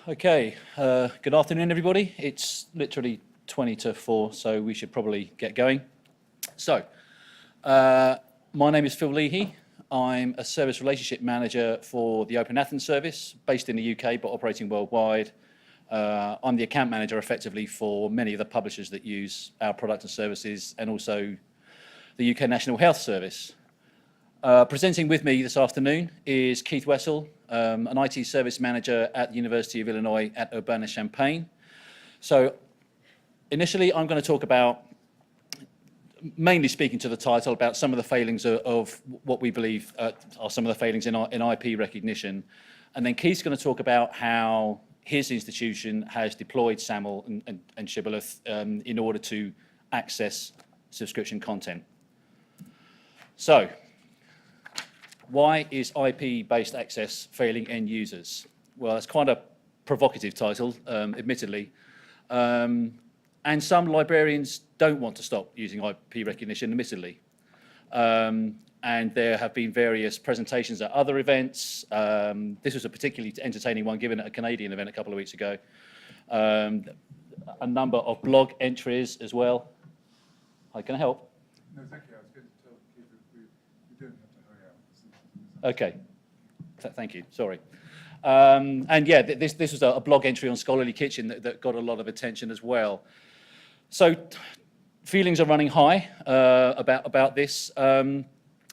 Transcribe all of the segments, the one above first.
Okay, good afternoon, everybody. It's literally 20 to 4, so we should probably get going. So, my name is Phil Leahy. I'm a Service Relationship Manager for the OpenAthens service, based in the UK but operating worldwide. I'm the account manager, effectively, for many of the publishers that use our products and services, and also the UK National Health Service. Presenting with me this afternoon is Keith Wessel, an IT service manager at the University of Illinois at Urbana-Champaign. So initially, I'm going to talk about, mainly speaking to the title, about some of the failings of what we believe are some of the failings in IP recognition. And then Keith's going to talk about how his institution has deployed SAML and Shibboleth in order to access subscription content. So, why is IP-based access failing end users? Well, that's quite a provocative title, admittedly. And some librarians don't want to stop using IP recognition, admittedly. And there have been various presentations at other events. This was a particularly entertaining one given at a Canadian event a couple of weeks ago. A number of blog entries as well. Hi, can I help? No, thank you. I was going to tell Keith we don't have to hurry out. Okay, thank you, sorry. And yeah, this was a blog entry on Scholarly Kitchen that got a lot of attention as well. So feelings are running high about this. And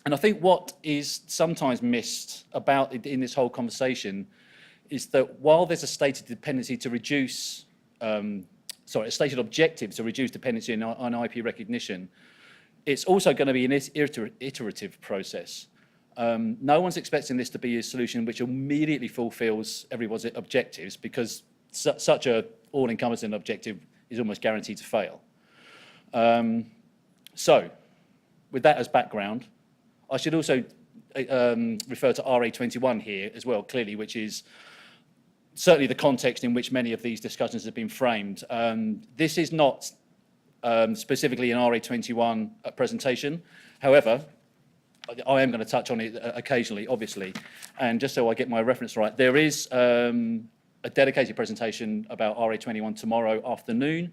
I think what is sometimes missed in this whole conversation is that while there's a stated dependency to reduce, a stated objective to reduce dependency on IP recognition, it's also going to be an iterative process. No one's expecting this to be a solution which immediately fulfills everyone's objectives, because such a all-encompassing objective is almost guaranteed to fail. So, with that as background, I should also refer to RA21 here as well, clearly, which is certainly the context in which many of these discussions have been framed. This is not specifically an RA21 presentation. However, I am going to touch on it occasionally, obviously. And just so I get my reference right, there is a dedicated presentation about RA21 tomorrow afternoon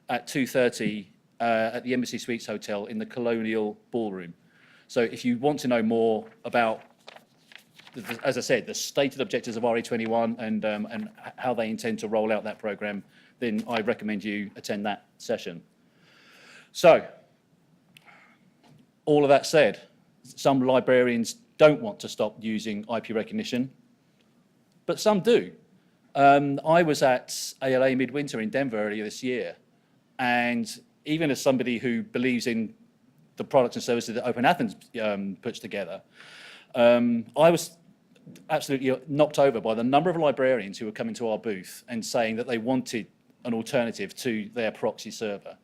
at 2:30 at the Embassy Suites Hotel in the Colonial Ballroom. So if you want to know more about, as I said, the stated objectives of RA21 and how they intend to roll out that program, then I recommend you attend that session. So, all of that said, some librarians don't want to stop using IP recognition, but some do. I was at ALA Midwinter in Denver earlier this year, and even as somebody who believes in the products and services that OpenAthens puts together, I was absolutely knocked over by the number of librarians who were coming to our booth and saying that they wanted an alternative to their proxy server.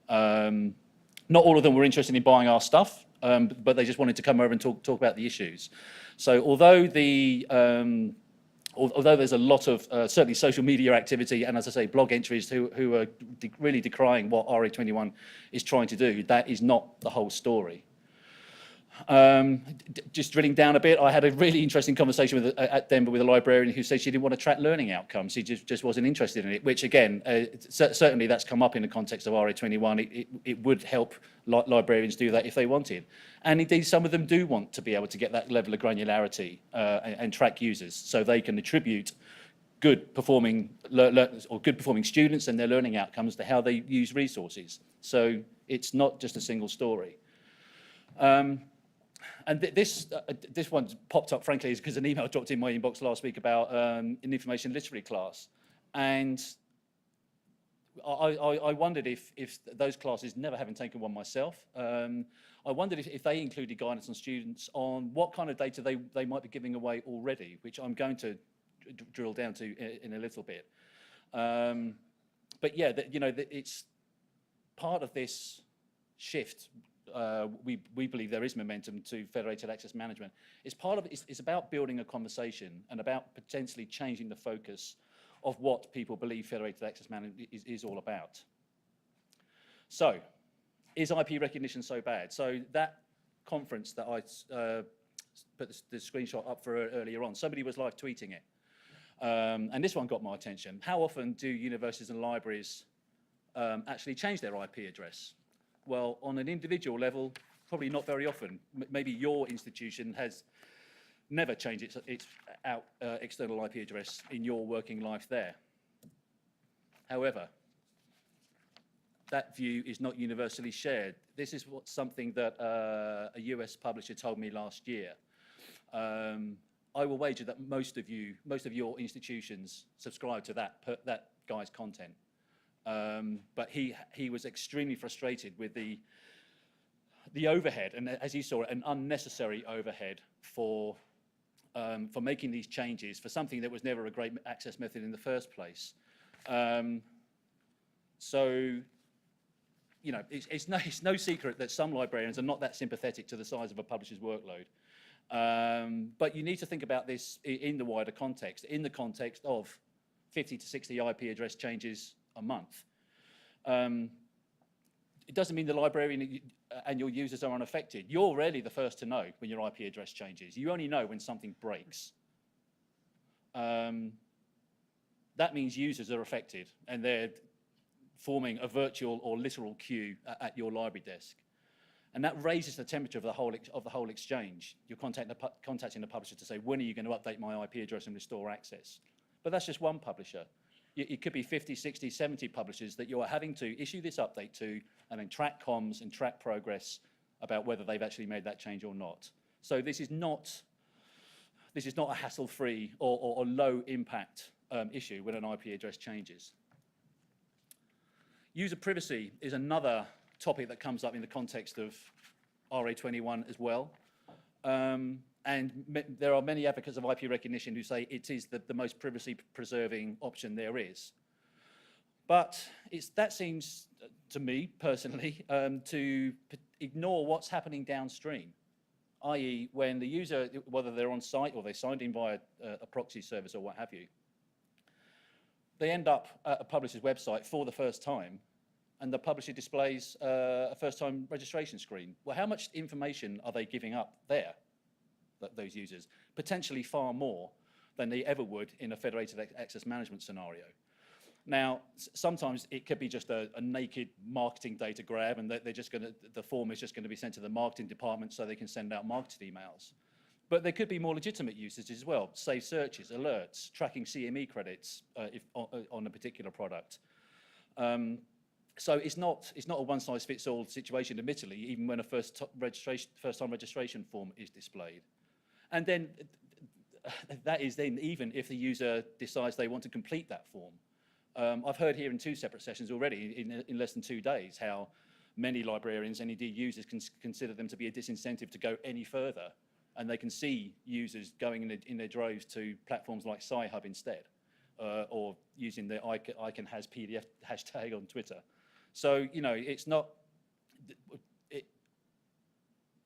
Not all of them were interested in buying our stuff, but they just wanted to come over and talk about the issues. So although there's a lot of certainly social media activity and, as I say, blog entries who are really decrying what RA21 is trying to do, that is not the whole story. Just drilling down a bit, I had a really interesting conversation at Denver with a librarian who said she didn't want to track learning outcomes. She just wasn't interested in it, which again, certainly that's come up in the context of RA21. It would help librarians do that if they wanted. And indeed, some of them do want to be able to get that level of granularity and track users so they can attribute good performing students and their learning outcomes to how they use resources. So it's not just a single story. And this one popped up, frankly, because an email dropped in my inbox last week about an information literacy class. And I wondered if those classes, never having taken one myself, I wondered if they included guidance on students on what kind of data they might be giving away already, which I'm going to drill down to in a little bit. But yeah, it's part of this shift. We believe there is momentum to federated access management. It's about building a conversation and about potentially changing the focus of what people believe federated access management is all about. So, is IP recognition so bad? So that conference that I put the screenshot up for earlier on, somebody was live tweeting it. And this one got my attention. How often do universities and libraries actually change their IP address? Well, on an individual level, probably not very often. Maybe your institution has never changed its external IP address in your working life there. However, that view is not universally shared. This is something that a US publisher told me last year. I will wager that most of your institutions subscribe to that guy's content. But he was extremely frustrated with the overhead, and as he saw it, an unnecessary overhead for making these changes for something that was never a great access method in the first place. So, you know, it's no secret that some librarians are not that sympathetic to the size of a publisher's workload. But you need to think about this in the wider context, in the context of 50 to 60 IP address changes a month. It doesn't mean the librarian and your users are unaffected. You're rarely the first to know when your IP address changes. You only know when something breaks. That means users are affected, and they're forming a virtual or literal queue at your library desk. And that raises the temperature of the whole exchange. You're contacting the publisher to say, when are you going to update my IP address and restore access? But that's just one publisher. It could be 50, 60, 70 publishers that you're having to issue this update to, and then track comms and track progress about whether they've actually made that change or not. So this is not a hassle-free or low impact issue when an IP address changes. User privacy is another topic that comes up in the context of RA21 as well. And there are many advocates of IP recognition who say it is the most privacy-preserving option there is. But that seems, to me personally, to ignore what's happening downstream, i.e. when the user, whether they're on site or they signed in via a proxy service or what have you, they end up at a publisher's website for the first time, and the publisher displays a first-time registration screen. Well, how much information are they giving up there, those users? Potentially far more than they ever would in a federated access management scenario. Now, sometimes it could be just a naked marketing data grab, and the form is just going to be sent to the marketing department so they can send out marketed emails. But there could be more legitimate uses as well: saved searches, alerts, tracking CME credits on a particular product. So it's not a one-size-fits-all situation, admittedly, even when a first-time registration form is displayed. And then that is then even if the user decides they want to complete that form. I've heard here in 2 separate sessions already in less than 2 days how many librarians and indeed users consider them to be a disincentive to go any further, and they can see users going in their droves to platforms like Sci-Hub instead, or using the icon has PDF hashtag on Twitter. So, you know, it's not,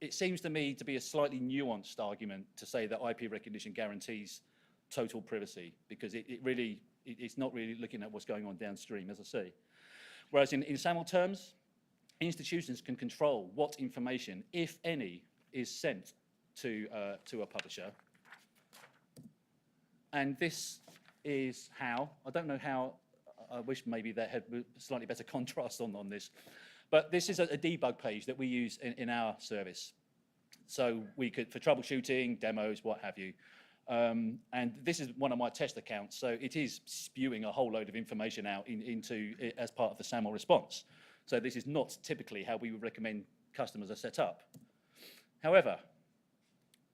it seems to me to be a slightly nuanced argument to say that IP recognition guarantees total privacy, because it's not really looking at what's going on downstream, as I say. Whereas in SAML terms, institutions can control what information, if any, is sent to a publisher. And this is how, I don't know how, I wish maybe they had slightly better contrast on this, but this is a debug page that we use in our service. So we could, for troubleshooting, demos, what have you. And this is one of my test accounts, so it is spewing a whole load of information out into as part of the SAML response. So this is not typically how we would recommend customers are set up. However,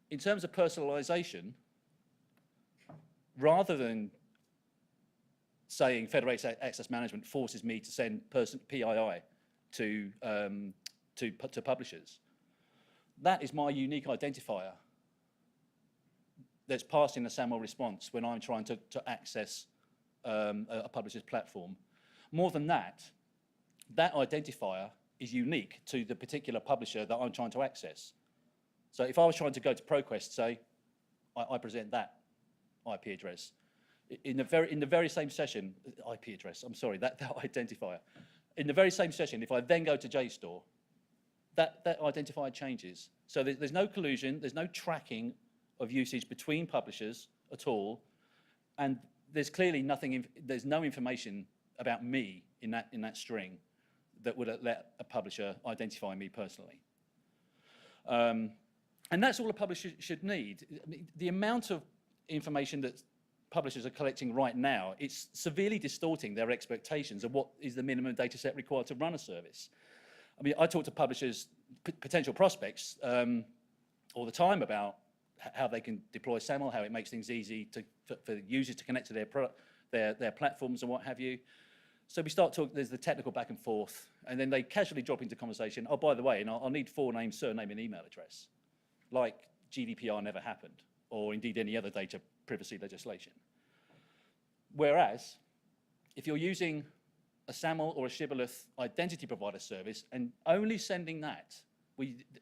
in terms of personalisation, rather than saying federated access management forces me to send PII to publishers, that is my unique identifier that's passed in the SAML response when I'm trying to access a publisher's platform. More than that, that identifier is unique to the particular publisher that I'm trying to access. So if I was trying to go to ProQuest, say, I present that IP address. In the very same session, IP address, I'm sorry, that identifier. In the very same session, if I then go to JSTOR, that identifier changes. So there's no collusion, there's no tracking of usage between publishers at all. And there's clearly nothing, there's no information about me in that string that would let a publisher identify me personally. And that's all a publisher should need. I mean, the amount of information that publishers are collecting right now, it's severely distorting their expectations of what is the minimum data set required to run a service. I mean, I talk to publishers, potential prospects, all the time about how they can deploy SAML, how it makes things easy for users to connect to their platforms and what have you. So we start talking, there's the technical back and forth, and then they casually drop into conversation, oh, by the way, and I'll need forename, surname, and email address, like GDPR never happened, or indeed any other data privacy legislation. Whereas, if you're using a SAML or a Shibboleth identity provider service and only sending that,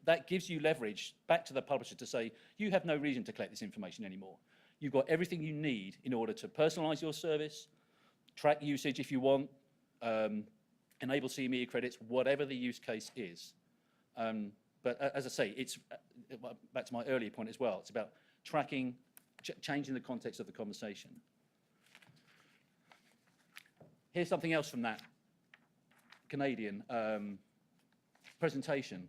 that gives you leverage back to the publisher to say, you have no reason to collect this information anymore. You've got everything you need in order to personalize your service, track usage if you want, enable CME credits, whatever the use case is. But as I say, it's back to my earlier point as well. It's about tracking, changing the context of the conversation. Here's something else from that Canadian presentation.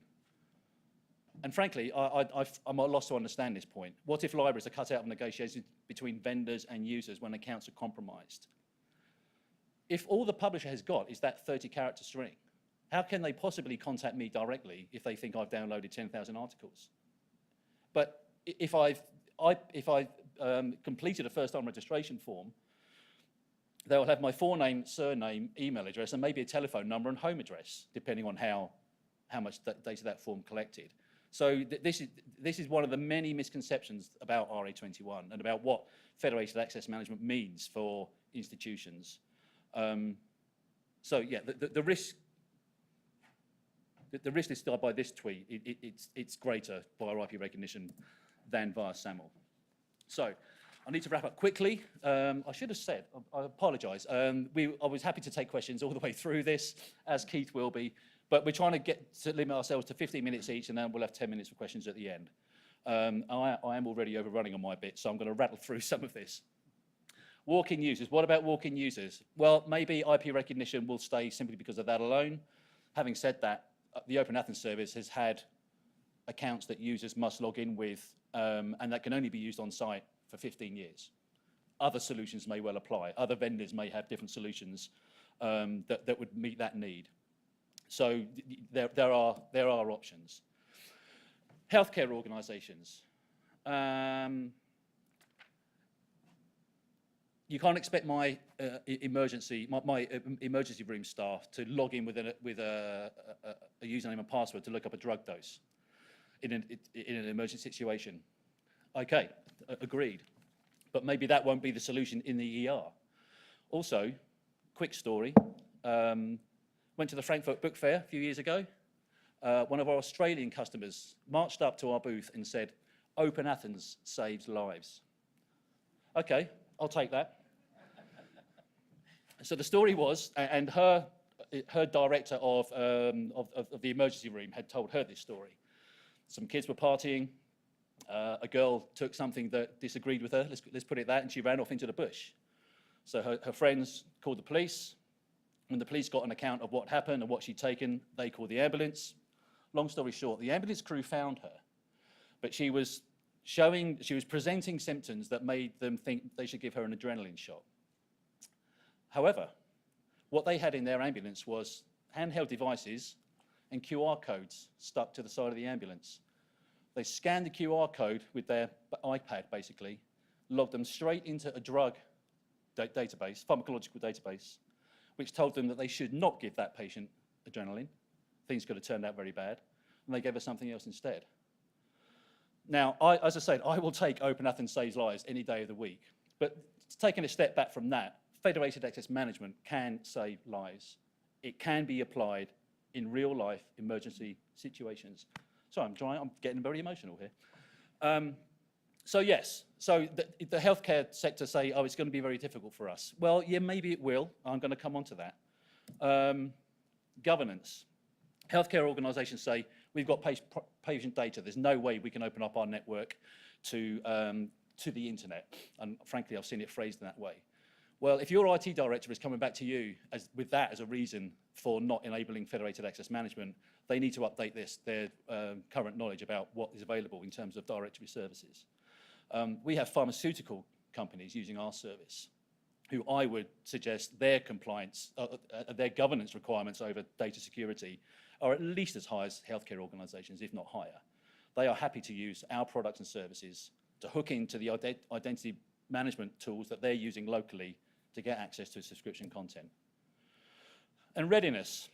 And frankly, I'm at a loss to understand this point. What if libraries are cut out of negotiations between vendors and users when accounts are compromised? If all the publisher has got is that 30-character string, how can they possibly contact me directly if they think I've downloaded 10,000 articles? But if I've completed a first-time registration form, they will have my forename, surname, email address, and maybe a telephone number and home address, depending on how much data that form collected. So this is one of the many misconceptions about RA21 and about what federated access management means for institutions. So yeah, the risk listed by this tweet, it's greater via IP recognition than via SAML. So I need to wrap up quickly. I should have said, I apologize. I was happy to take questions all the way through this, as Keith will be, but we're trying to limit ourselves to 15 minutes each, and then we'll have 10 minutes for questions at the end. I am already overrunning on my bit, so I'm going to rattle through some of this. Walk-in users. What about walk-in users? Well, maybe IP recognition will stay simply because of that alone. Having said that, the OpenAthens service has had accounts that users must log in with, and that can only be used on site for 15 years. Other solutions may well apply. Other vendors may have different solutions that would meet that need. So there are options. Healthcare organizations. You can't expect my emergency room staff to log in with a username and password to look up a drug dose in an emergency situation. Okay, agreed. But maybe that won't be the solution in the ER. Also, quick story. Went to the Frankfurt Book Fair a few years ago. One of our Australian customers marched up to our booth and said, OpenAthens saves lives. Okay, I'll take that. So the story was, and her director of the emergency room had told her this story. Some kids were partying. A girl took something that disagreed with her, let's put it that, and she ran off into the bush. So her friends called the police. When the police got an account of what happened and what she'd taken, they called the ambulance. Long story short, the ambulance crew found her, but she was presenting symptoms that made them think they should give her an adrenaline shot. However, what they had in their ambulance was handheld devices and QR codes stuck to the side of the ambulance. They scanned the QR code with their iPad, basically, logged them straight into a drug database, pharmacological database, which told them that they should not give that patient adrenaline. Things could have turned out very bad, and they gave her something else instead. Now, as I said, I will take OpenAthens saves lives any day of the week, but taking a step back from that, federated access management can save lives. It can be applied in real-life emergency situations. Sorry, I'm getting very emotional here. So yes, so the healthcare sector say, oh, it's going to be very difficult for us. Well, yeah, maybe it will. I'm going to come on to that. Governance. Healthcare organizations say, we've got patient data. There's no way we can open up our network to to the internet. And frankly, I've seen it phrased in that way. Well, if your IT director is coming back to you with that as a reason for not enabling federated access management, they need to update their current knowledge about what is available in terms of directory services. We have pharmaceutical companies using our service, who I would suggest their compliance, their governance requirements over data security are at least as high as healthcare organizations, if not higher. They are happy to use our products and services to hook into the identity management tools that they're using locally to get access to subscription content. And readiness.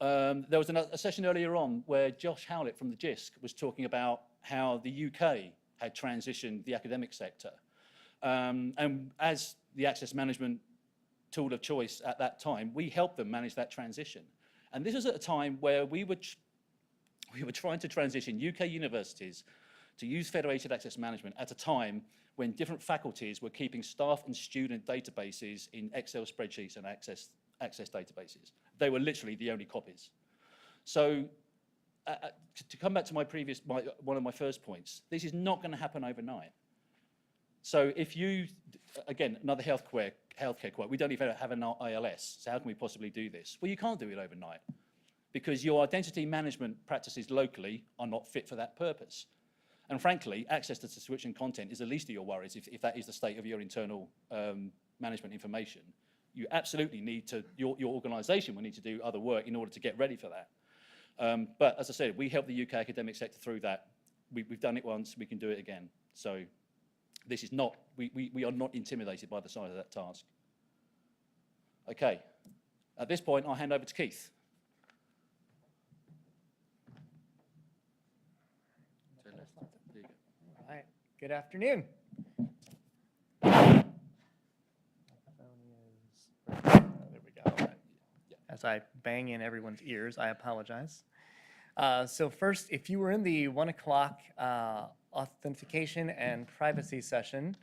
There was a session earlier on where Josh Howlett from the JISC was talking about how the UK had transitioned the academic sector. And as the access management tool of choice at that time, we helped them manage that transition. And this was at a time where we were trying to transition UK universities to use federated access management at a time when different faculties were keeping staff and student databases in Excel spreadsheets and access databases. They were literally the only copies. So to come back to one of my first points, this is not going to happen overnight. So if you, again, another healthcare quote, we don't even have an ILS, so how can we possibly do this? Well, you can't do it overnight because your identity management practices locally are not fit for that purpose. And frankly, access to subscription content is the least of your worries if that is the state of your internal management information. You absolutely need to, your organization will need to do other work in order to get ready for that. But as I said, we help the UK academic sector through that. We've done it once, we can do it again. So this is not, we are not intimidated by the size of that task. Okay, at this point, I'll hand over to Keith. There you go. All right, good afternoon. There we go. As I bang in everyone's ears, I apologize. So first, if you were in the 1 o'clock authentication and privacy session,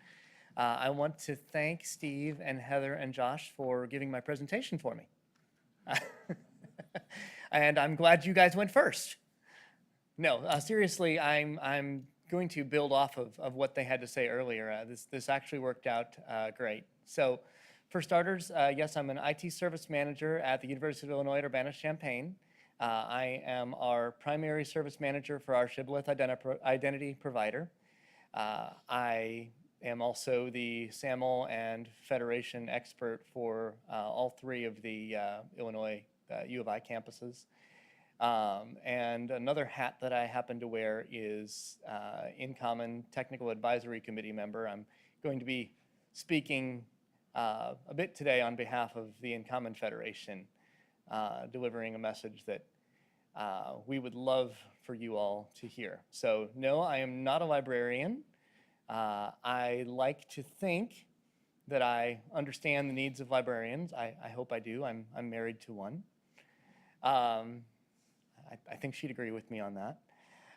I want to thank Steve and Heather and Josh for giving my presentation for me. And I'm glad you guys went first. No, seriously, I'm going to build off of what they had to say earlier. This actually worked out great. So for starters, yes, I'm an IT service manager at the University of Illinois at Urbana-Champaign. I am our primary service manager for our Shibboleth identity provider. I am also the SAML and Federation expert for all three of the Illinois U of I campuses. And another hat that I happen to wear is InCommon Technical Advisory Committee member. I'm going to be speaking a bit today on behalf of the InCommon Federation, delivering a message that we would love for you all to hear. So no, I am not a librarian. I like to think that I understand the needs of librarians. I hope I do. I'm married to one. I think she'd agree with me on that.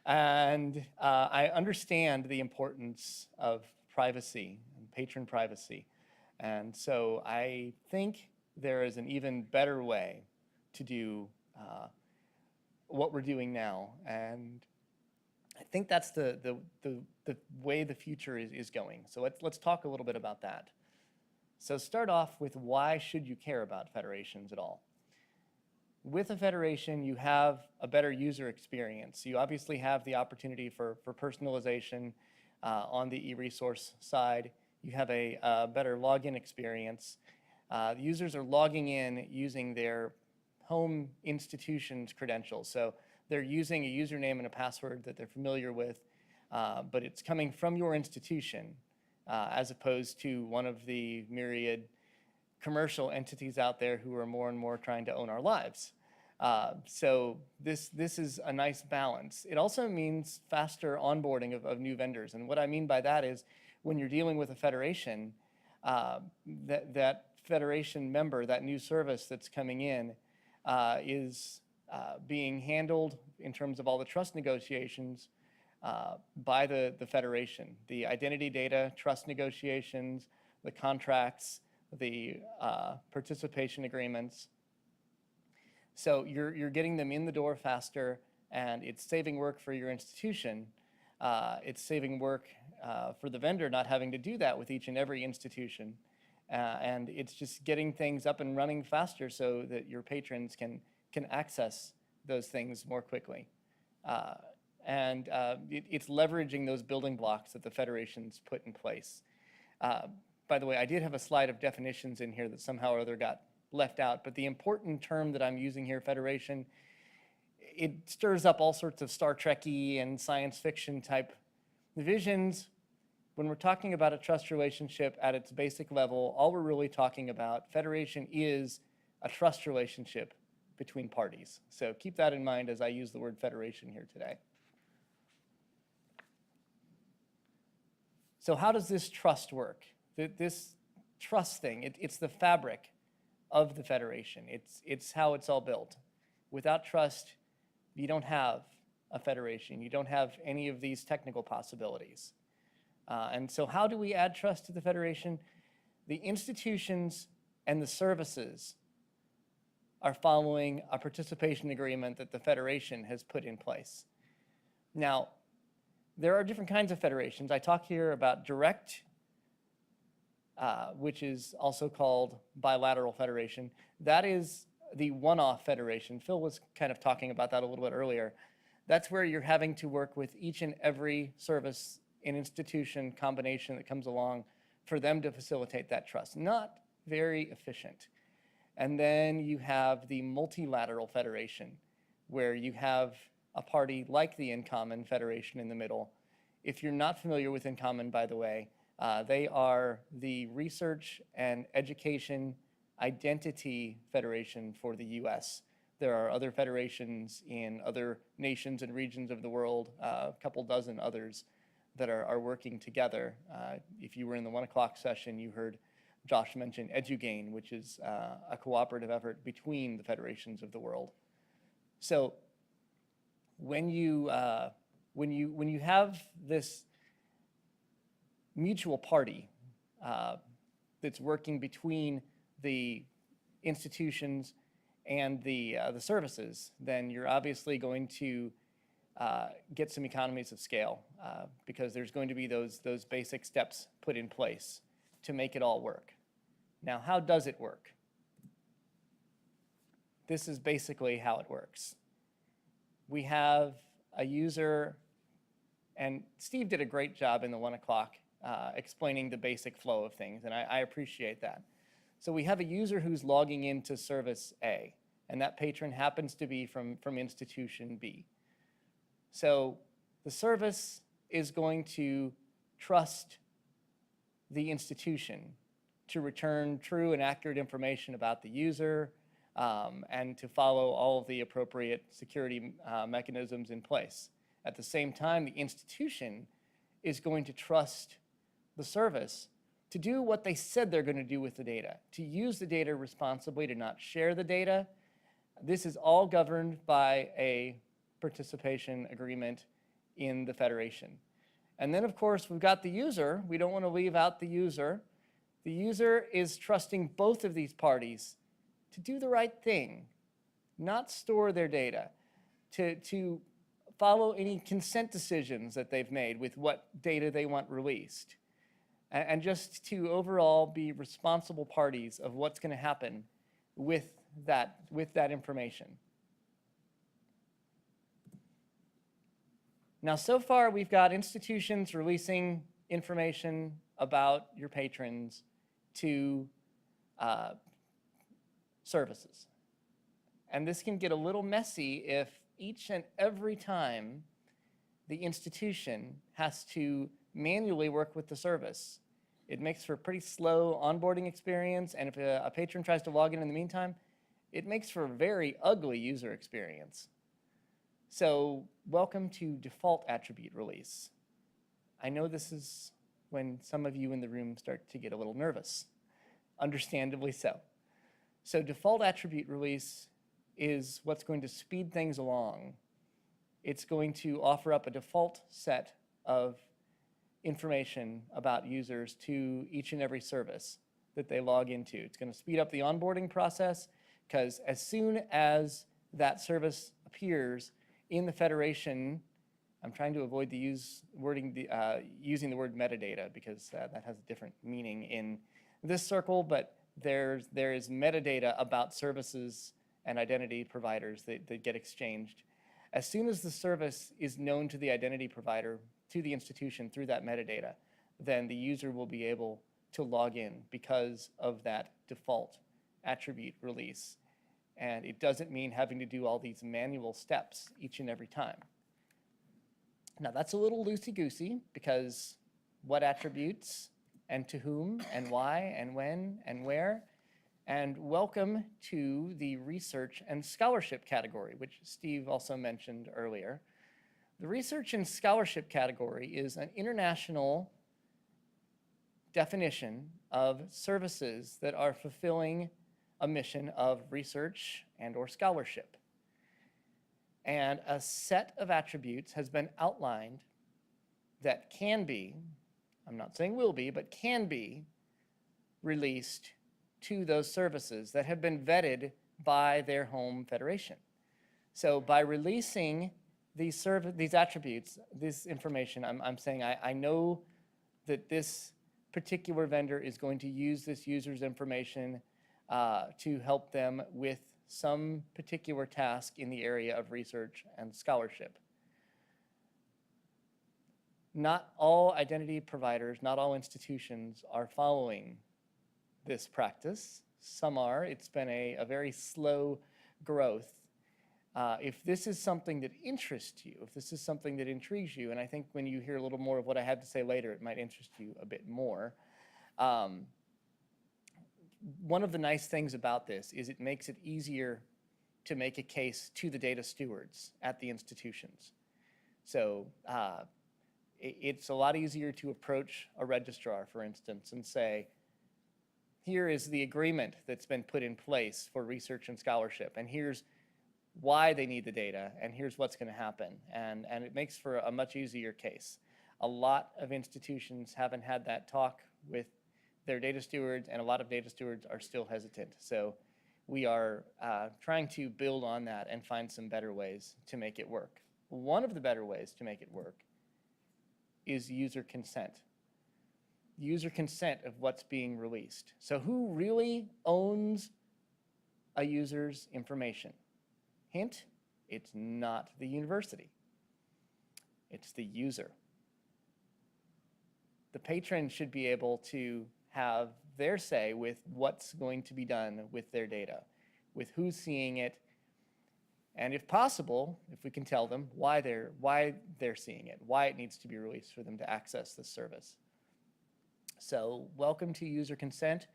And I understand the importance of privacy and patron privacy. And so I think there is an even better way to do what we're doing now. And I think that's the way the future is going. So let's talk a little bit about that. So start off with, why should you care about federations at all? With a federation, you have a better user experience. You obviously have the opportunity for personalization on the e-resource side. You have a better login experience. The users are logging in using their home institution's credentials. So they're using a username and a password that they're familiar with, but it's coming from your institution as opposed to one of the myriad commercial entities out there who are more and more trying to own our lives. So this is a nice balance. It also means faster onboarding of new vendors. And what I mean by that is, when you're dealing with a federation, that federation member, that new service that's coming in, is being handled in terms of all the trust negotiations by the federation. The identity data, trust negotiations, the contracts, the participation agreements. So you're getting them in the door faster, and it's saving work for your institution. It's saving work for the vendor not having to do that with each and every institution. And it's just getting things up and running faster so that your patrons can access those things more quickly. It's leveraging those building blocks that the Federation's put in place. By the way, I did have a slide of definitions in here that somehow or other got left out, but the important term that I'm using here, Federation, it stirs up all sorts of Star Trek-y and science fiction type visions. When we're talking about a trust relationship at its basic level, all we're really talking about, Federation is a trust relationship between parties. So keep that in mind as I use the word Federation here today. So how does this trust work? This trust thing, it's the fabric of the Federation. It's how it's all built. Without trust, you don't have a Federation. You don't have any of these technical possibilities. And so how do we add trust to the Federation? The institutions and the services are following a participation agreement that the Federation has put in place. Now, there are different kinds of federations. I talk here about direct, which is also called bilateral federation. That is the one-off federation. Phil was kind of talking about that a little bit earlier. That's where you're having to work with each and every service and institution combination that comes along for them to facilitate that trust. Not very efficient. And then you have the multilateral federation, where you have a party like the InCommon Federation in the middle. If you're not familiar with InCommon, by the way, they are the research and education identity federation for the US. There are other federations in other nations and regions of the world, a couple dozen others that are working together. If you were in the 1 o'clock session, you heard Josh mention EduGain, which is a cooperative effort between the federations of the world. So when you have this mutual party that's working between the institutions and the services, then you're obviously going to get some economies of scale because there's going to be those basic steps put in place to make it all work. Now, how does it work? This is basically how it works. We have a user, and Steve did a great job in the 1 o'clock explaining the basic flow of things, and I appreciate that. So we have a user who's logging into service A, and that patron happens to be from institution B. So the service is going to trust the institution to return true and accurate information about the user and to follow all of the appropriate security mechanisms in place. At the same time, the institution is going to trust the service to do what they said they're going to do with the data, to use the data responsibly, to not share the data. This is all governed by a participation agreement in the Federation. And then, of course, we've got the user. We don't want to leave out the user. The user is trusting both of these parties to do the right thing, not store their data, to follow any consent decisions that they've made with what data they want released, and just to overall be responsible parties of what's going to happen with that information. Now, so far, we've got institutions releasing information about your patrons to services. And this can get a little messy if each and every time the institution has to manually work with the service. It makes for a pretty slow onboarding experience, and if a patron tries to log in the meantime, it makes for a very ugly user experience. So welcome to default attribute release. I know this is when some of you in the room start to get a little nervous, understandably so. So default attribute release is what's going to speed things along. It's going to offer up a default set of information about users to each and every service that they log into. It's going to speed up the onboarding process because as soon as that service appears in the Federation I'm trying to avoid using the word metadata because that has a different meaning in this circle, but there is metadata about services and identity providers that get exchanged. As soon as the service is known to the identity provider, to the institution through that metadata, then the user will be able to log in because of that default attribute release. And it doesn't mean having to do all these manual steps each and every time. Now that's a little loosey-goosey because what attributes and to whom and why and when and where. And welcome to the research and scholarship category, which Steve also mentioned earlier. The research and scholarship category is an international definition of services that are fulfilling a mission of research and or scholarship. And a set of attributes has been outlined that can be, I'm not saying will be, but can be released to those services that have been vetted by their home federation. So by releasing these attributes, this information, I'm saying I know that this particular vendor is going to use this user's information to help them with some particular task in the area of research and scholarship. Not all identity providers, not all institutions are following this practice. Some are. It's been a very slow growth. If this is something that interests you, if this is something that intrigues you, and I think when you hear a little more of what I have to say later, it might interest you a bit more. One of the nice things about this is it makes it easier to make a case to the data stewards at the institutions. So it's a lot easier to approach a registrar, for instance, and say, here is the agreement that's been put in place for research and scholarship, and here's why they need the data, and here's what's going to happen. And it makes for a much easier case. A lot of institutions haven't had that talk with their data stewards, and a lot of data stewards are still hesitant. So we are trying to build on that and find some better ways to make it work. One of the better ways to make it work is user consent. User consent of what's being released. So who really owns a user's information? Hint, it's not the university. It's the user. The patron should be able to have their say with what's going to be done with their data, with who's seeing it, and if possible, if we can tell them why they're seeing it, why it needs to be released for them to access this service. So welcome to user consent.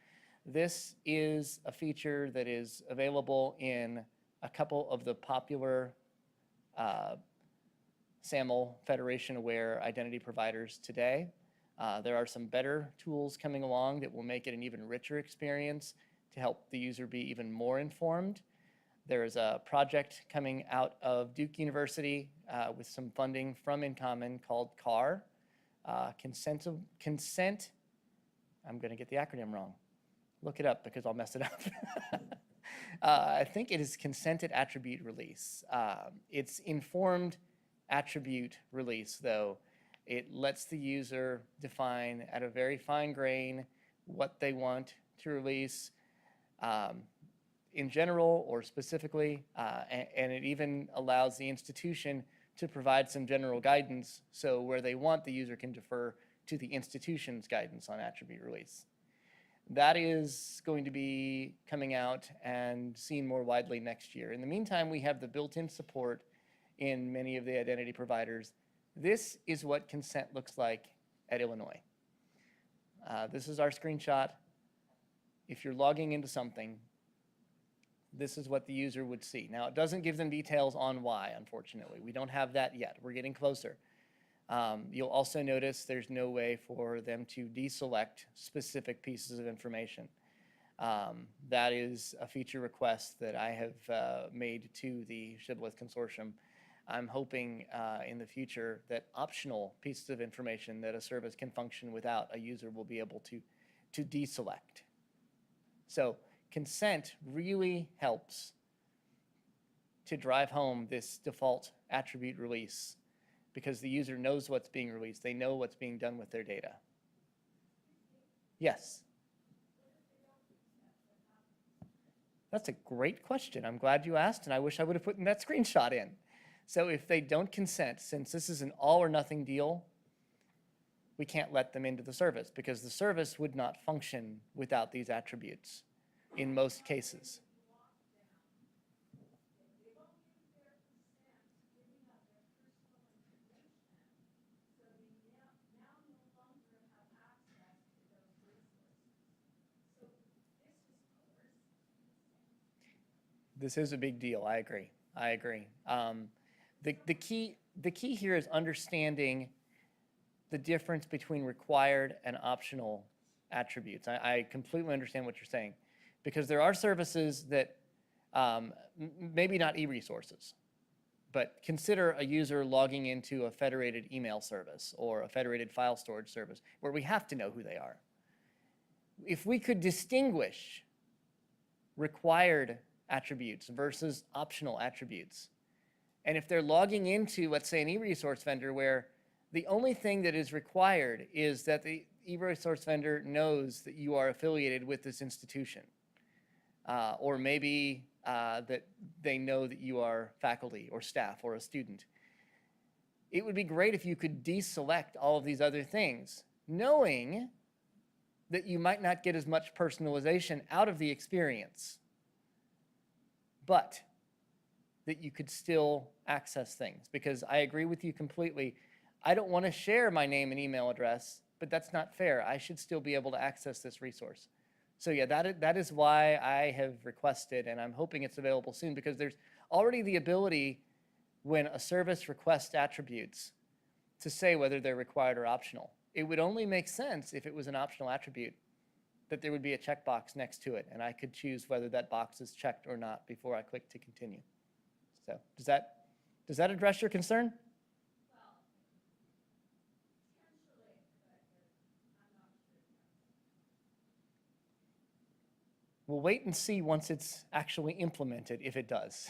This is a feature that is available in a couple of the popular SAML Federation-aware identity providers today. There are some better tools coming along that will make it an even richer experience to help the user be even more informed. There is a project coming out of Duke University with some funding from InCommon called CAR, Consent, I'm going to get the acronym wrong. Look it up because I'll mess it up. I think it is consented attribute release. It's informed attribute release, though. It lets the user define at a very fine grain what they want to release in general or specifically, and it even allows the institution to provide some general guidance, so where they want, the user can defer to the institution's guidance on attribute release. That is going to be coming out and seen more widely next year. In the meantime, we have the built-in support in many of the identity providers. This is what consent looks like at Illinois. This is our screenshot. If you're logging into something, this is what the user would see. Now, it doesn't give them details on why, unfortunately. We don't have that yet. We're getting closer. You'll also notice there's no way for them to deselect specific pieces of information. That is a feature request that I have made to the Shibboleth Consortium. I'm hoping in the future that optional pieces of information that a service can function without, a user will be able to deselect. So consent really helps to drive home this default attribute release because the user knows what's being released. They know what's being done with their data. Yes. That's a great question. I'm glad you asked, and I wish I would have put that screenshot in. So if they don't consent, since this is an all or nothing deal, we can't let them into the service because the service would not function without these attributes in most cases. This is a big deal. I agree. I agree. The key here is understanding the difference between required and optional attributes. I completely understand what you're saying, because there are services that maybe not e-resources, but consider a user logging into a federated email service or a federated file storage service where we have to know who they are. If we could distinguish required attributes versus optional attributes, and if they're logging into, let's say, an e-resource vendor where the only thing that is required is that the e-resource vendor knows that you are affiliated with this institution, or maybe that they know that you are faculty or staff or a student. It would be great if you could deselect all of these other things, knowing that you might not get as much personalization out of the experience, but that you could still access things. Because I agree with you completely. I don't want to share my name and email address, but that's not fair. I should still be able to access this resource. So yeah, that is why I have requested, and I'm hoping it's available soon, because there's already the ability when a service requests attributes to say whether they're required or optional. It would only make sense if it was an optional attribute, that there would be a checkbox next to it, and I could choose whether that box is checked or not before I click to continue. So does that address your concern? We'll wait and see once it's actually implemented, if it does.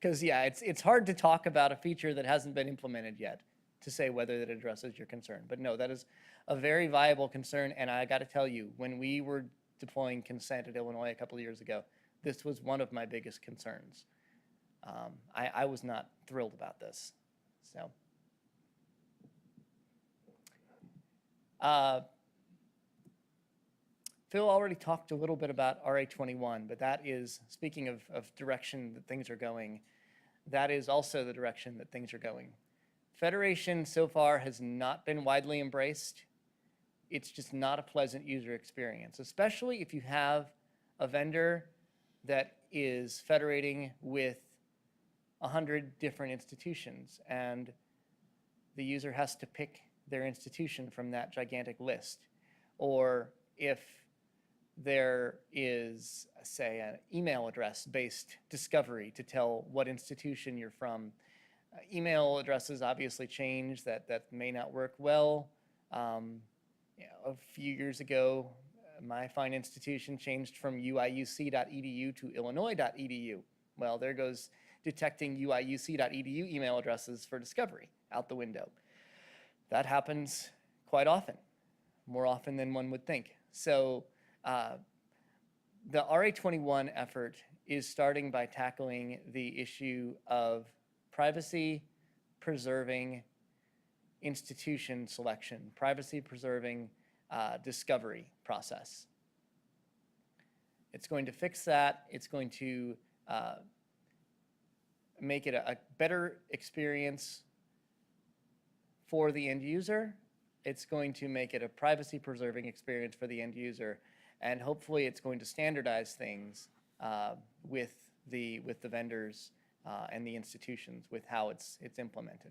Because yeah, it's hard to talk about a feature that hasn't been implemented yet to say whether that addresses your concern. But no, that is a very viable concern, and I got to tell you, when we were deploying consent at Illinois a couple of years ago, this was one of my biggest concerns. I was not thrilled about this. So. Phil already talked a little bit about RA21, but that is, speaking of direction that things are going, that is also the direction that things are going. Federation so far has not been widely embraced. It's just not a pleasant user experience, especially if you have a vendor that is federating with 100 different institutions, and the user has to pick their institution from that gigantic list. Or if there is, say, an email address-based discovery to tell what institution you're from. Email addresses obviously change. That may not work well. A few years ago, my fine institution changed from uiuc.edu to illinois.edu. Well, there goes detecting uiuc.edu email addresses for discovery out the window. That happens quite often, more often than one would think. So the RA21 effort is starting by tackling the issue of privacy preserving institution selection, privacy preserving discovery process. It's going to fix that. It's going to make it a better experience for the end user. It's going to make it a privacy preserving experience for the end user. And hopefully it's going to standardize things with the vendors and the institutions with how it's implemented.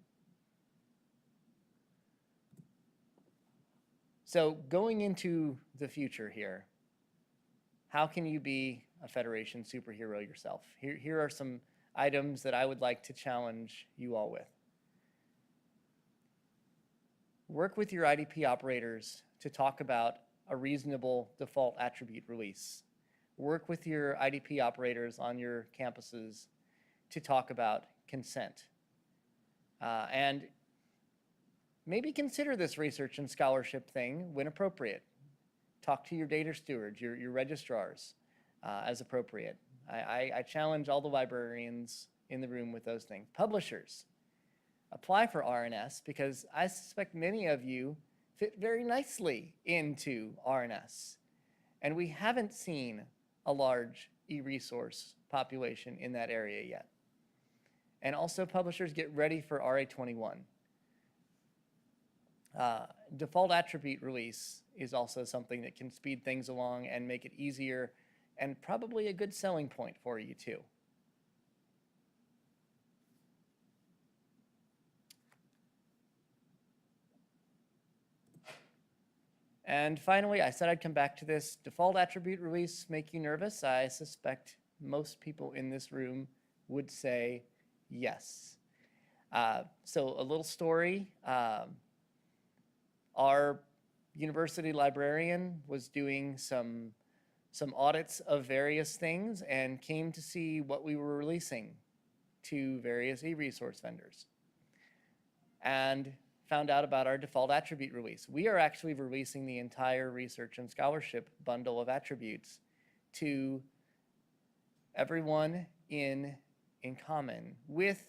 So going into the future here, how can you be a Federation superhero yourself? Here are some items that I would like to challenge you all with. Work with your IDP operators to talk about a reasonable default attribute release. Work with your IDP operators on your campuses to talk about consent. And maybe consider this research and scholarship thing when appropriate. Talk to your data stewards, your registrars as appropriate. I challenge all the librarians in the room with those things. Publishers, apply for RNS because I suspect many of you fit very nicely into RNS. And we haven't seen a large e-resource population in that area yet. And also publishers, get ready for RA21. Default attribute release is also something that can speed things along and make it easier, and probably a good selling point for you too. And finally, I said I'd come back to this. Default attribute release make you nervous? I suspect most people in this room would say yes. So a little story. Our university librarian was doing some audits of various things and came to see what we were releasing to various e-resource vendors and found out about our default attribute release. We are actually releasing the entire research and scholarship bundle of attributes to everyone in InCommon with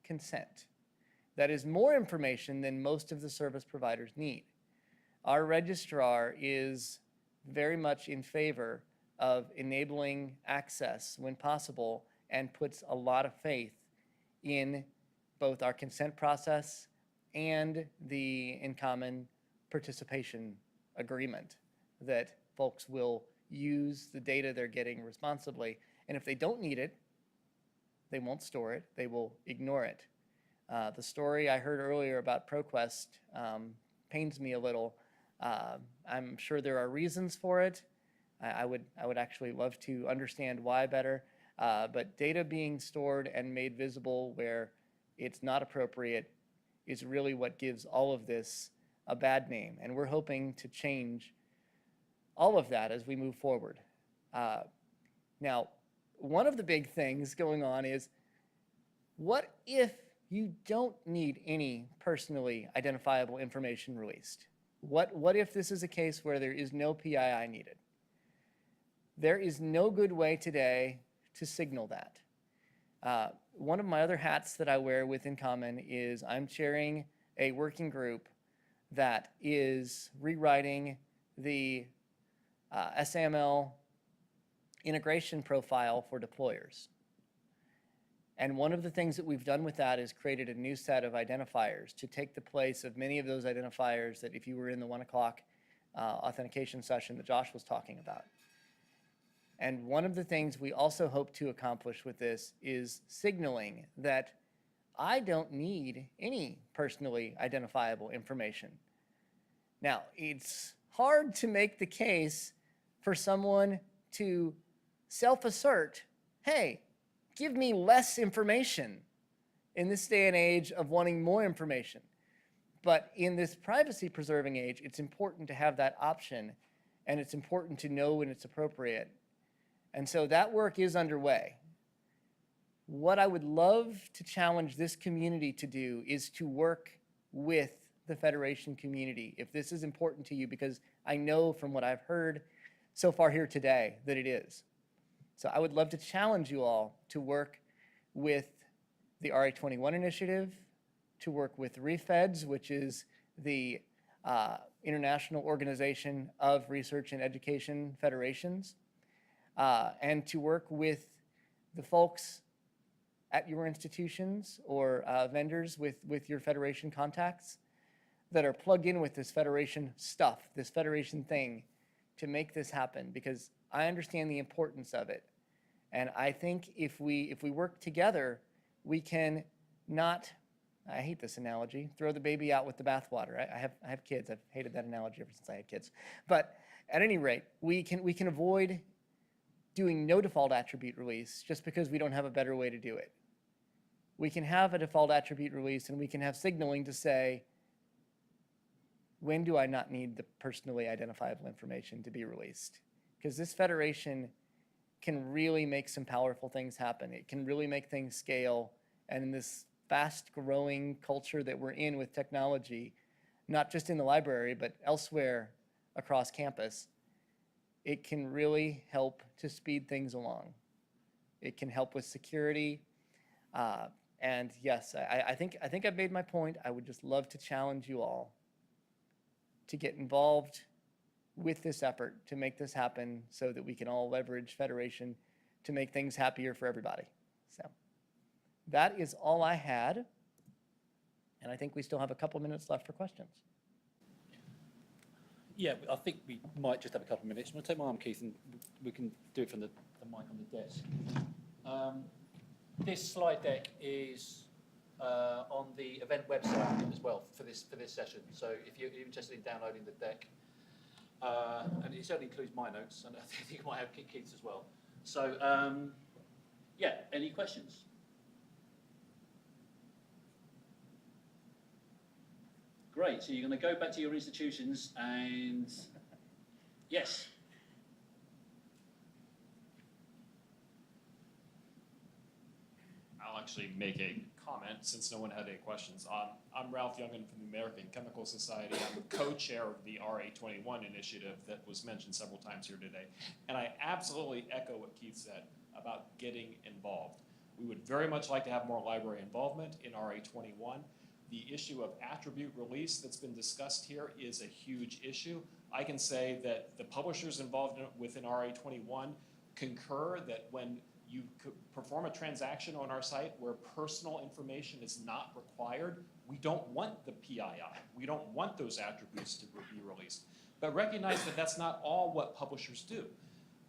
consent. That is more information than most of the service providers need. Our registrar is very much in favor of enabling access when possible and puts a lot of faith in both our consent process and the InCommon participation agreement that folks will use the data they're getting responsibly. And if they don't need it, they won't store it, they will ignore it. The story I heard earlier about ProQuest pains me a little. I'm sure there are reasons for it. I would actually love to understand why better. But data being stored and made visible where it's not appropriate is really what gives all of this a bad name. And we're hoping to change all of that as we move forward. Now, one of the big things going on is, what if you don't need any personally identifiable information released? What if this is a case where there is no PII needed? There is no good way today to signal that. One of my other hats that I wear with InCommon is I'm chairing a working group that is rewriting the SAML integration profile for deployers. And one of the things that we've done with that is created a new set of identifiers to take the place of many of those identifiers that if you were in the 1 o'clock authentication session that Josh was talking about. And one of the things we also hope to accomplish with this is signaling that I don't need any personally identifiable information. Now, it's hard to make the case for someone to self-assert, hey, give me less information in this day and age of wanting more information. But in this privacy-preserving age, it's important to have that option, and it's important to know when it's appropriate. And so that work is underway. What I would love to challenge this community to do is to work with the Federation community, if this is important to you, because I know from what I've heard so far here today that it is. So I would love to challenge you all to work with the RA21 initiative, to work with REFEDS, which is the International Organization of Research and Education Federations, and to work with the folks at your institutions or vendors with your Federation contacts that are plugged in with this Federation stuff, this Federation thing, to make this happen, because I understand the importance of it. And I think if we work together, we can not, I hate this analogy, throw the baby out with the bathwater. I have kids. I've hated that analogy ever since I had kids. But at any rate, we can avoid doing no default attribute release just because we don't have a better way to do it. We can have a default attribute release, and we can have signaling to say, when do I not need the personally identifiable information to be released? Because this Federation can really make some powerful things happen. It can really make things scale. And in this fast-growing culture that we're in with technology, not just in the library, but elsewhere across campus, it can really help to speed things along. It can help with security. And yes, I think I've made my point. I would just love to challenge you all to get involved with this effort to make this happen so that we can all leverage federation to make things happier for everybody. So that is all I had. And I think we still have a couple minutes left for questions. Yeah, I think we might just have a couple of minutes. I'm going to take my arm, Keith, and we can do it from the mic on the desk. This slide deck is on the event website as well for this session. So if you're interested in downloading the deck, and it certainly includes my notes, and I think it might have Keith's as well. So yeah, any questions? Great, so you're going to go back to your institutions and, yes. I'll actually make a comment since no one had any questions. I'm Ralph Youngin from the American Chemical Society. I'm co-chair of the RA21 initiative that was mentioned several times here today. And I absolutely echo what Keith said about getting involved. We would very much like to have more library involvement in RA21. The issue of attribute release that's been discussed here is a huge issue. I can say that the publishers involved within RA21 concur that when you perform a transaction on our site where personal information is not required, we don't want the PII. We don't want those attributes to be released. But recognize that that's not all what publishers do.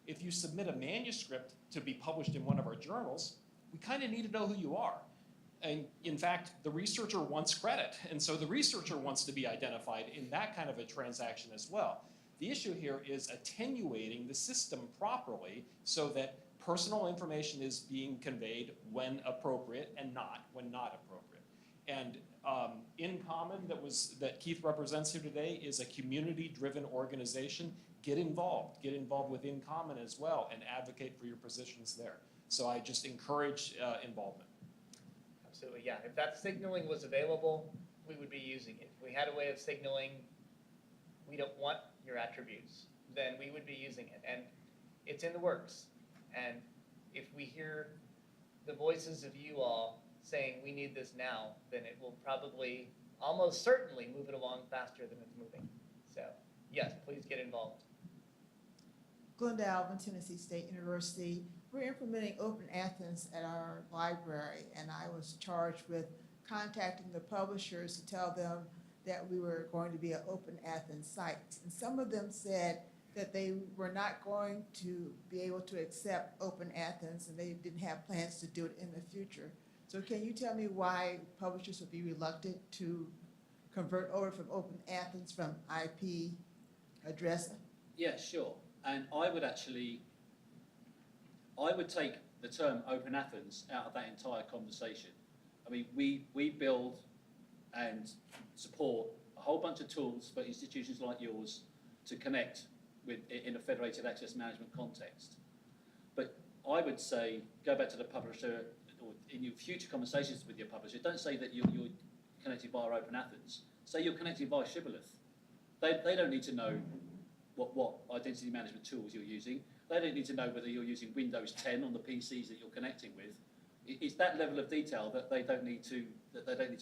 If you submit a manuscript to be published in one of our journals, we kind of need to know who you are. And in fact, the researcher wants credit. And so the researcher wants to be identified in that kind of a transaction as well. The issue here is attenuating the system properly so that personal information is being conveyed when appropriate and not when not appropriate. And InCommon that Keith represents here today is a community-driven organization. Get involved with InCommon as well and advocate for your positions there. So I just encourage involvement. Absolutely, yeah. If that signaling was available, we would be using it. If we had a way of signaling, we don't want your attributes, then we would be using it. And it's in the works. And if we hear the voices of you all saying we need this now, then it will probably, almost certainly, move it along faster than it's moving. So yes, please get involved. Glenda Alvin, Tennessee State University. We're implementing OpenAthens at our library, and I was charged with contacting the publishers to tell them that we were going to be an OpenAthens site. And some of them said that they were not going to be able to accept OpenAthens, and they didn't have plans to do it in the future. So can you tell me why publishers would be reluctant to convert over from OpenAthens from IP address? Yeah, sure. And I would take the term OpenAthens out of that entire conversation. I mean, we build and support a whole bunch of tools for institutions like yours to connect with in a federated access management context. But I would say, go back to the publisher, or in your future conversations with your publisher, don't say that you're connected via OpenAthens. Say you're connected via Shibboleth. They don't need to know what identity management tools you're using. They don't need to know whether you're using Windows 10 on the PCs that you're connecting with. It's that level of detail that they don't need to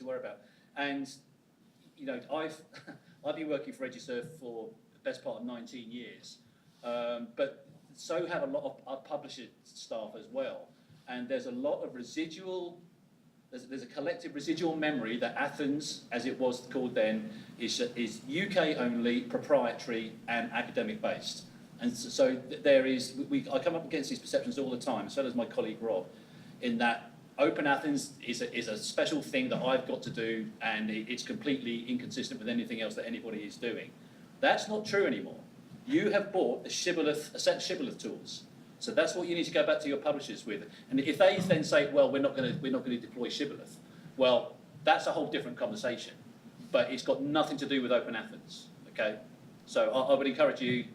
worry about. And you know, I've been working for EduServe for the best part of 19 years, but so have a lot of our publisher staff as well. And there's a lot of residual. There's a collective residual memory that Athens, as it was called then, is UK only, proprietary, and academic based. And so there is, I come up against these perceptions all the time, so does my colleague Rob, in that OpenAthens is a special thing that I've got to do, and it's completely inconsistent with anything else that anybody is doing. That's not true anymore. You have bought a set of Shibboleth tools. So that's what you need to go back to your publishers with. And if they then say, well, we're not going to deploy Shibboleth, well, that's a whole different conversation. But it's got nothing to do with OpenAthens, okay? So I would encourage you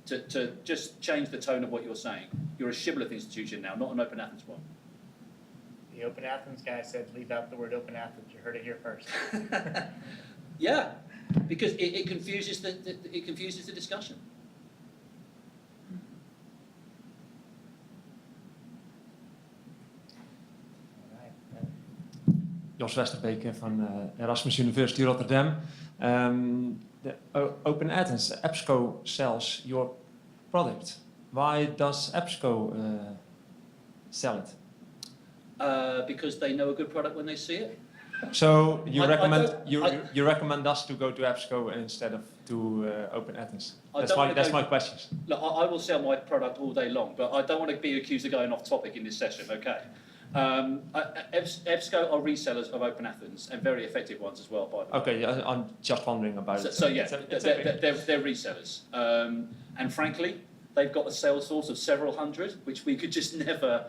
to just change the tone of what you're saying. You're a Shibboleth institution now, not an OpenAthens one. The Open Athens guy said, leave out the word Open Athens. You heard it here first. Yeah, because it confuses it confuses the discussion. Jos Westerbeek van Erasmus University Rotterdam. The OpenAthens, EBSCO sells your product. Why does EBSCO sell it? Because they know a good product when they see it. So you I you recommend us to go to EBSCO instead of to OpenAthens? I That's my question. Look, I will sell my product all day long, but I don't want to be accused of going off topic in this session, okay? EBSCO are resellers of OpenAthens, and very effective ones as well, by the way. Okay, I'm just wondering about it. So yeah, It's okay. they're resellers. And frankly, they've got a sales force of several hundred, which we could just never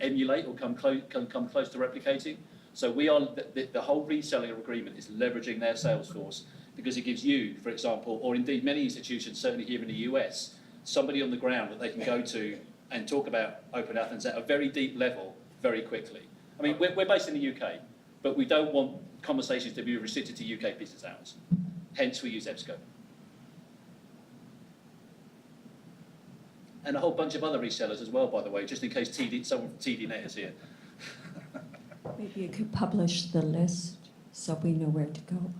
emulate or come close to replicating. So we are the whole reselling agreement is leveraging their sales force, because it gives you, for example, or indeed many institutions, certainly here in the US, somebody on the ground that they can go to and talk about OpenAthens at a very deep level very quickly. I mean, we're based in the UK, but we don't want conversations to be restricted to UK business hours. Hence, we use EBSCO. And a whole bunch of other resellers as well, by the way, just in case someone from TDNet is here. Maybe you could publish the list so we know where to go.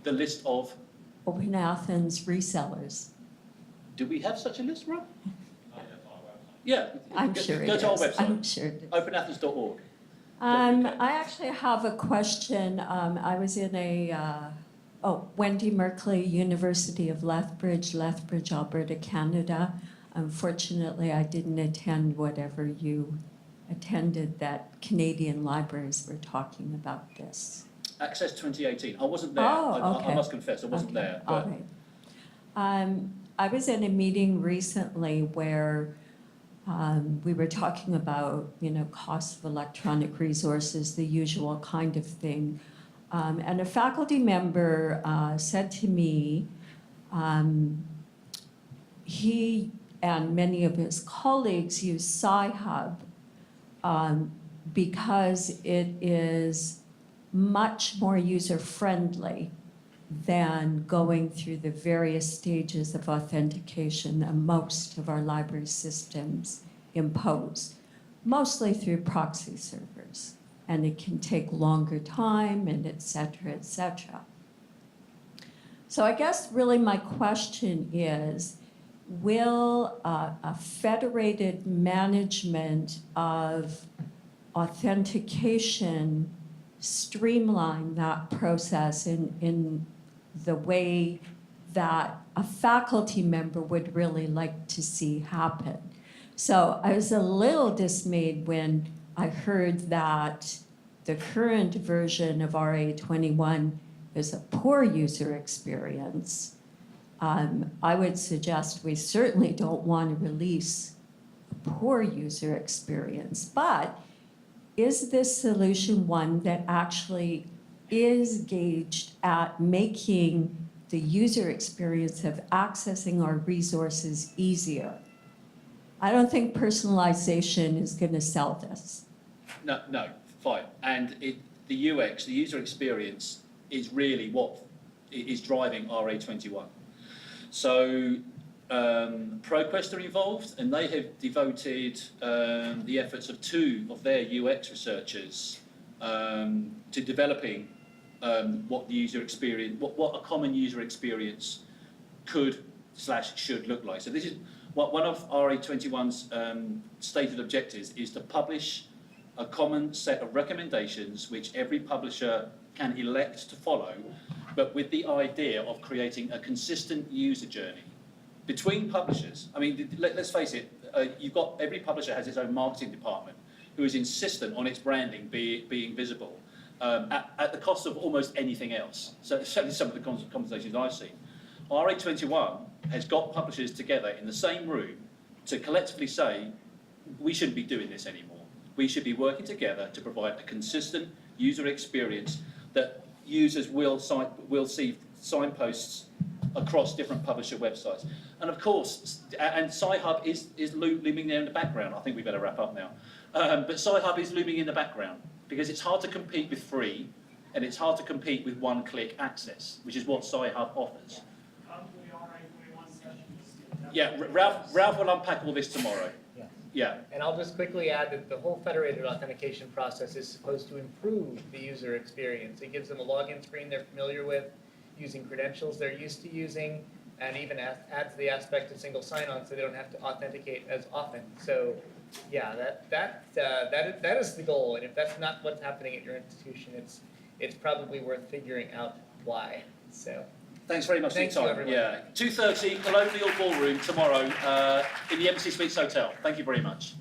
The list of, OpenAthens resellers. do we have such a list, Rob? Yeah, I'm sure it go is. to our website, I'm sure it is. openathens.org. I actually have a question. I was in Wendy Merkley, University of Lethbridge, Alberta, Canada. Unfortunately, I didn't attend whatever you attended that Canadian libraries were talking about this. Access 2018. I wasn't there. Oh, okay. I must confess, I wasn't there. All But right. I was in a meeting recently where we were talking about, costs of electronic resources, the usual kind of thing. And a faculty member said to me, he and many of his colleagues use Sci-Hub because it is much more user-friendly than going through the various stages of authentication that most of our library systems impose, mostly through proxy servers. And it can take longer time, and et cetera, et cetera. So I guess really my question is, will a federated management of authentication streamline that process in the way that a faculty member would really like to see happen? So I was a little dismayed when I heard that the current version of RA21 is a poor user experience. I would suggest we certainly don't want to release a poor user experience, but is this solution one that actually is gauged at making the user experience of accessing our resources easier? I don't think personalization is going to sell this. no, fine. And the UX, the user experience, is really what is driving RA21. So ProQuest are involved, and they have devoted the efforts of 2 of their UX researchers to developing what the user experience, what a common user experience could/should look like. So this is one of RA21's stated objectives, is to publish a common set of recommendations which every publisher can elect to follow, but with the idea of creating a consistent user journey between publishers. I mean, let's face it, every publisher has its own marketing department who is insistent on its branding being visible at the cost of almost anything else. So certainly some of the conversations I've seen. RA21 has got publishers together in the same room to collectively say, we shouldn't be doing this anymore. We should be working together to provide a consistent user experience that users will see signposts across different publisher websites. And of course, and Sci-Hub is looming there in the background. I think we better wrap up now. But Sci-Hub is looming in the background because it's hard to compete with free and it's hard to compete with one-click access, which is what Sci-Hub offers. Yeah, Ralph will unpack all this tomorrow. Yeah. And I'll just quickly add that the whole federated authentication process is supposed to improve the user experience. It gives them a login screen they're familiar with, using credentials they're used to using, and even adds the aspect of single sign-on so they don't have to authenticate as often. So, yeah, that is the goal. And if that's not what's happening at your institution, it's probably worth figuring out why. So. Thanks very much for your Thank you, time. everyone. Yeah, 2:30 Colonial Ballroom tomorrow in the Embassy Suites Hotel. Thank you very much.